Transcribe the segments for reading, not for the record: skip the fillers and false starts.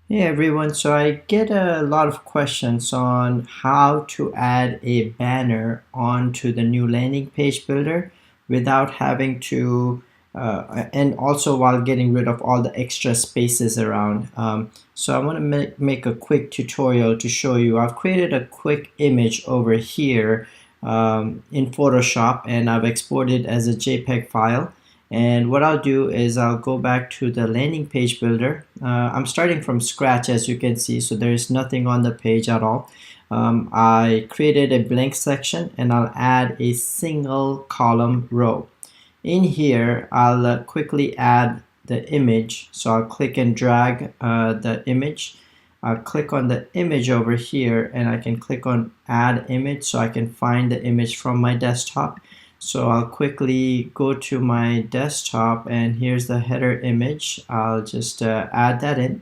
Hey everyone, so I get a lot of questions on how to add a banner onto the new landing page builder without having to, and also while getting rid of all the extra spaces around. So I want to make a quick tutorial to show you. I've created a quick image over here in Photoshop, and I've exported as a JPEG file. And what I'll do is I'll go back to the landing page builder. I'm starting from scratch, as you can see, so there's nothing on the page at all. I created a blank section and I'll add a single column row. In here, I'll quickly add the image. So I'll click and drag the image. I'll click on the image over here and I can click on add image so I can find the image from my desktop. So I'll quickly go to my desktop and here's the header image. I'll just add that in.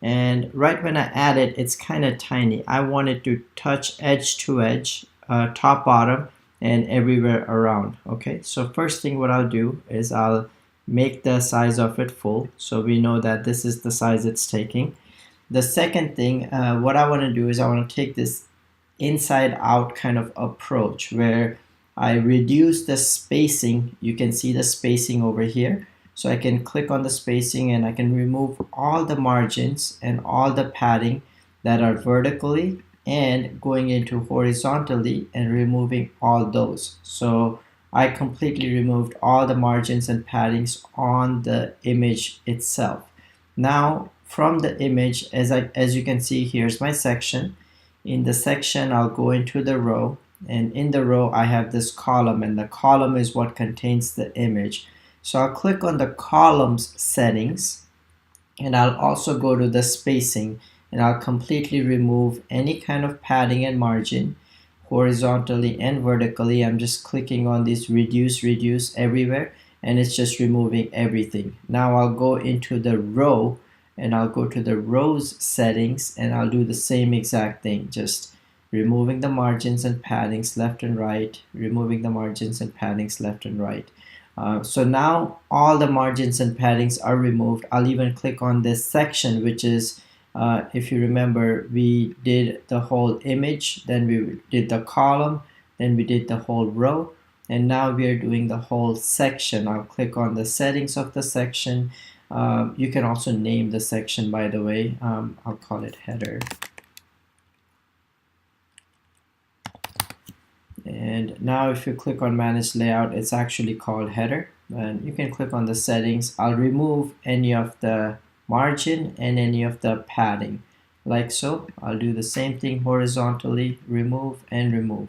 And right when I add it, it's kind of tiny. I want it to touch edge to edge, top, bottom, and everywhere around. Okay, so first thing what I'll do is I'll make the size of it full. So we know that this is the size it's taking. The second thing, what I want to do is I want to take this inside out kind of approach where I reduce the spacing. You can see the spacing over here. So I can click on the spacing and I can remove all the margins and all the padding that are vertically and going into horizontally and removing all those. So I completely removed all the margins and paddings on the image itself. Now from the image, as you can see, here's my section. In the section, I'll go into the row, and in the row I have this column, and the column is what contains the image. So I'll click on the columns settings, and I'll also go to the spacing, and I'll completely remove any kind of padding and margin horizontally and vertically. I'm just clicking on this reduce everywhere, and it's just removing everything. Now I'll go into the row and I'll go to the rows settings and I'll do the same exact thing, just removing the margins and paddings left and right, removing the margins and paddings left and right. So now all the margins and paddings are removed. I'll even click on this section, which is, if you remember, we did the whole image, then we did the column, then we did the whole row, and now we are doing the whole section. I'll click on the settings of the section. You can also name the section, by the way. I'll call it header. And now if you click on manage layout, it's actually called header, and you can click on the settings. I'll remove any of the margin and any of the padding like so. I'll do the same thing horizontally, remove and remove.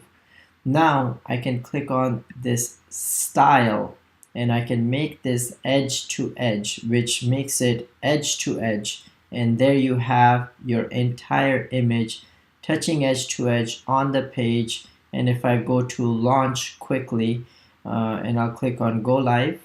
Now I can click on this style and I can make this edge to edge, which makes it edge to edge, and there you have your entire image touching edge to edge on the page. And if I go to launch quickly, and I'll click on go live,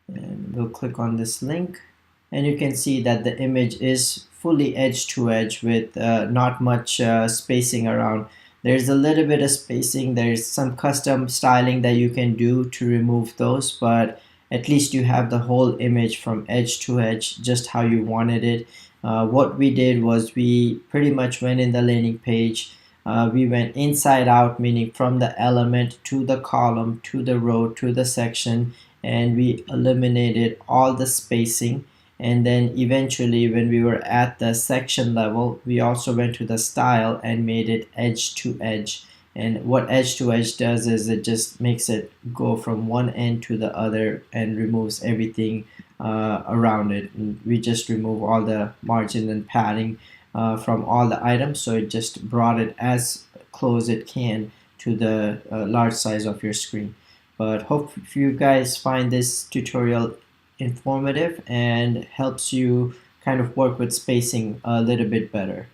and we'll click on this link, and you can see that the image is fully edge to edge with not much spacing around. There's a little bit of spacing, there's some custom styling that you can do to remove those, but at least you have the whole image from edge to edge just how you wanted it. What we did was we pretty much went in the landing page. We went inside out, meaning from the element to the column to the row to the section, and we eliminated all the spacing. And then eventually when we were at the section level, we also went to the style and made it edge to edge. And what edge to edge does is it just makes it go from one end to the other and removes everything around it. And we just remove all the margin and padding from all the items, so it just brought it as close it can to the large size of your screen. But hope you guys find this tutorial informative and helps you kind of work with spacing a little bit better.